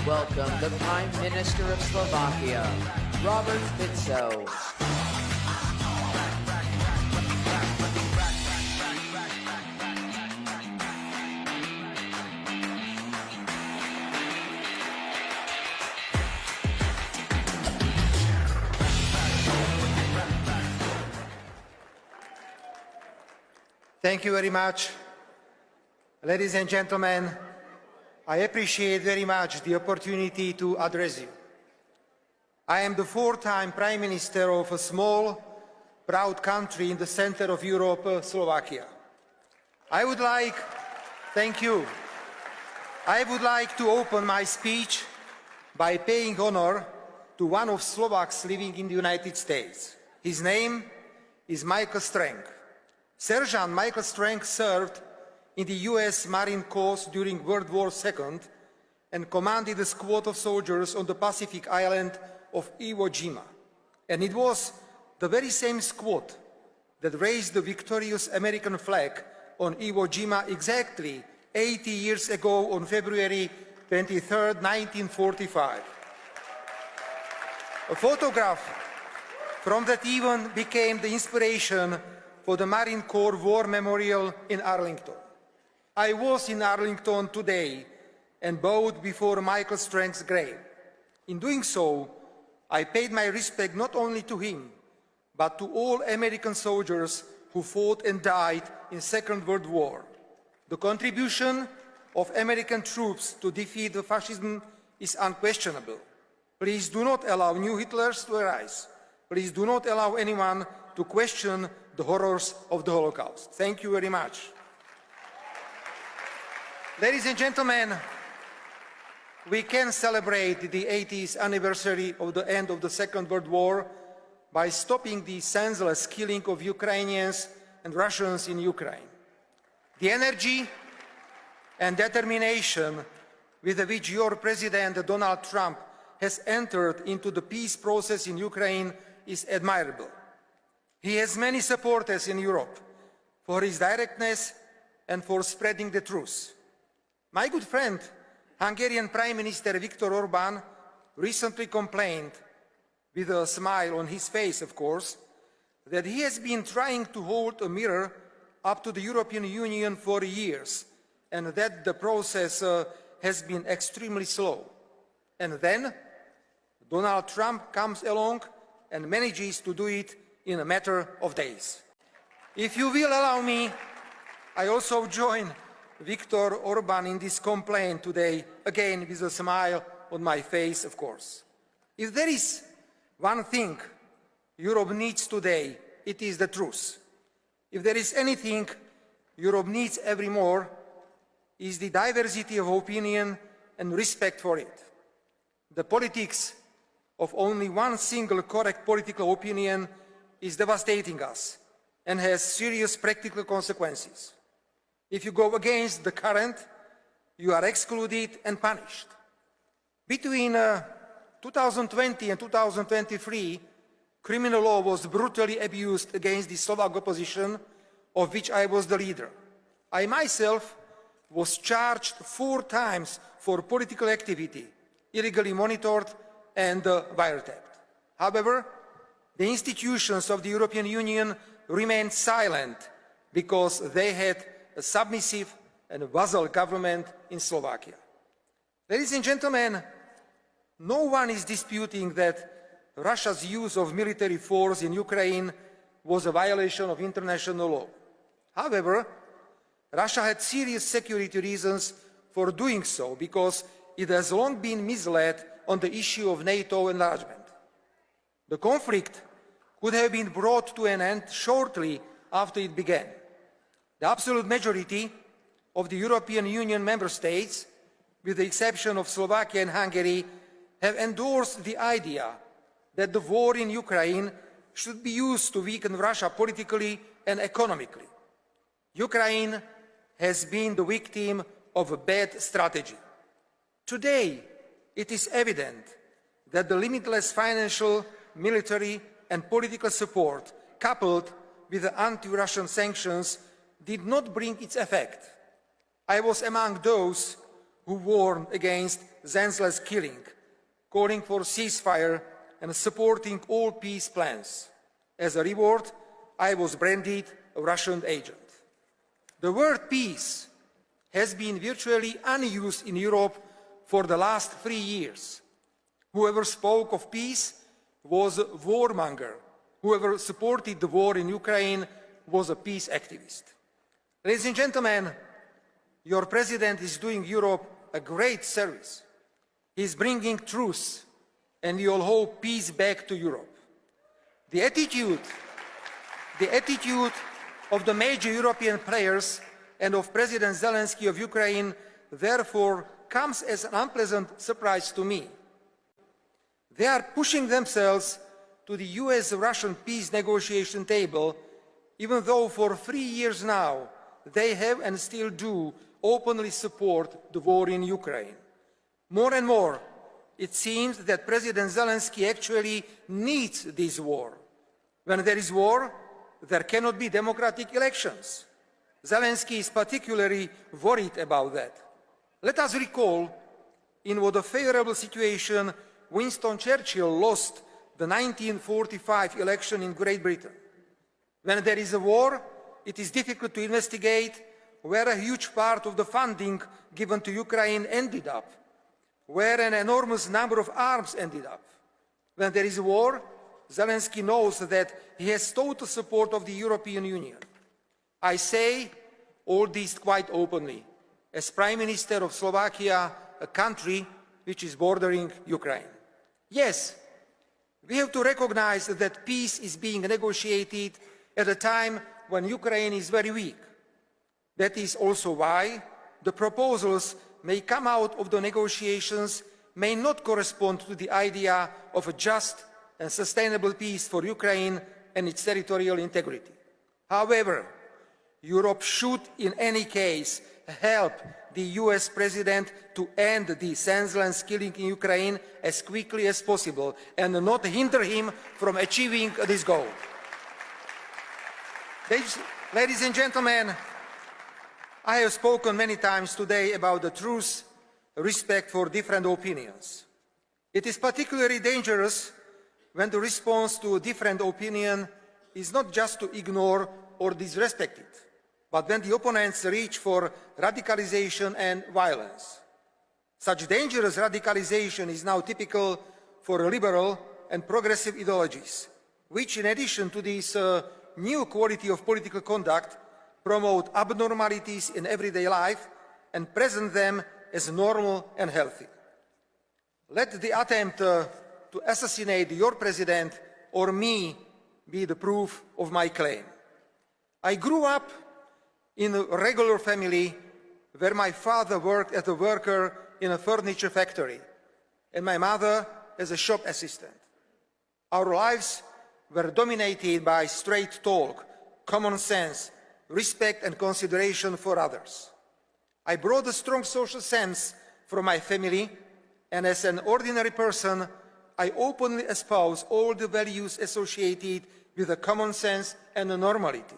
welcome the Prime Minister of Slovakia, Robert Fico. Thank you very much. Ladies and gentlemen, I appreciate very much the opportunity to address you. I am the fourth-time Prime Minister of a small, proud country in the center of Europe, Slovakia. Thank you. I would like to open my speech by paying honor to one of Slovaks living in the United States. His name is Michael Strang. Sergeant Michael Strang served in the US Marine Corps during World War II and commanded a squad of soldiers on the Pacific island of Iwo Jima. And it was the very same squad that raised the victorious American flag on Iwo Jima exactly 80 years ago on February 23, 1945. A photograph from that event became the inspiration for the Marine Corps War Memorial in Arlington. I was in Arlington today and bowed before Michael Strang's grave. In doing so, I paid my respect not only to him, but to all American soldiers who fought and died in the Second World War. The contribution of American troops to defeat the fascism is unquestionable. Please do not allow new Hitlers to arise. Please do not allow anyone to question the horrors of the Holocaust. Thank you very much. Ladies and gentlemen, we can celebrate the 80th anniversary of the end of the Second World War by stopping the senseless killing of Ukrainians and Russians in Ukraine. The energy and determination with which your President Donald Trump has entered into the peace process in Ukraine is admirable. He has many supporters in Europe for his directness and for spreading the truth. My good friend, Hungarian Prime Minister Viktor Orbán, recently complained, with a smile on his face of course, that he has been trying to hold a mirror up to the European Union for years and that the process has been extremely slow. And then Donald Trump comes along and manages to do it in a matter of days. If you will allow me, I also join Viktor Orbán in this complaint today, again with a smile on my face, of course. If there is one thing Europe needs today, it is the truth. If there is anything Europe needs ever more, is the diversity of opinion and respect for it. The politics of only one single correct political opinion is devastating us and has serious practical consequences. If you go against the current, you are excluded and punished. Between 2020 and 2023, criminal law was brutally abused against the Slovak opposition, of which I was the leader. I myself was charged 4 times for political activity, illegally monitored and wiretapped. However, the institutions of the European Union remained silent because they had a submissive and vassal government in Slovakia. Ladies and gentlemen, no one is disputing that Russia's use of military force in Ukraine was a violation of international law. However, Russia had serious security reasons for doing so because it has long been misled on the issue of NATO enlargement. The conflict could have been brought to an end shortly after it began. The absolute majority of the European Union member states, with the exception of Slovakia and Hungary, have endorsed the idea that the war in Ukraine should be used to weaken Russia politically and economically. Ukraine has been the victim of a bad strategy. Today, it is evident that the limitless financial, military and political support, coupled with the anti-Russian sanctions, did not bring its effect. I was among those who warned against senseless killing, calling for ceasefire and supporting all peace plans. As a reward, I was branded a Russian agent. The word peace has been virtually unused in Europe for the last 3 years. Whoever spoke of peace was a warmonger. Whoever supported the war in Ukraine was a peace activist. Ladies and gentlemen, your president is doing Europe a great service. He is bringing truth, and we all hope peace back to Europe. The attitude of the major European players and of President Zelensky of Ukraine, therefore, comes as an unpleasant surprise to me. They are pushing themselves to the US-Russian peace negotiation table, even though for 3 years now they have and still do openly support the war in Ukraine. More and more, it seems that President Zelensky actually needs this war. When there is war, there cannot be democratic elections. Zelensky is particularly worried about that. Let us recall in what a favorable situation Winston Churchill lost the 1945 election in Great Britain. When there is a war, it is difficult to investigate where a huge part of the funding given to Ukraine ended up, where an enormous number of arms ended up. When there is a war, Zelensky knows that he has total support of the European Union. I say all this quite openly, as Prime Minister of Slovakia, a country which is bordering Ukraine. Yes, we have to recognize that peace is being negotiated at a time when Ukraine is very weak. That is also why the proposals may come out of the negotiations may not correspond to the idea of a just and sustainable peace for Ukraine and its territorial integrity. However, Europe should in any case help the US President to end the senseless killing in Ukraine as quickly as possible and not hinder him from achieving this goal. Ladies and gentlemen, I have spoken many times today about the truth, respect for different opinions. It is particularly dangerous when the response to a different opinion is not just to ignore or disrespect it, but when the opponents reach for radicalization and violence. Such dangerous radicalization is now typical for liberal and progressive ideologies, which in addition to this new quality of political conduct promote abnormalities in everyday life and present them as normal and healthy. Let the attempt to assassinate your president or me be the proof of my claim. I grew up in a regular family where my father worked as a worker in a furniture factory and my mother as a shop assistant. Our lives were dominated by straight talk, common sense, respect and consideration for others. I brought a strong social sense from my family, and as an ordinary person, I openly espouse all the values associated with a common sense and a normality.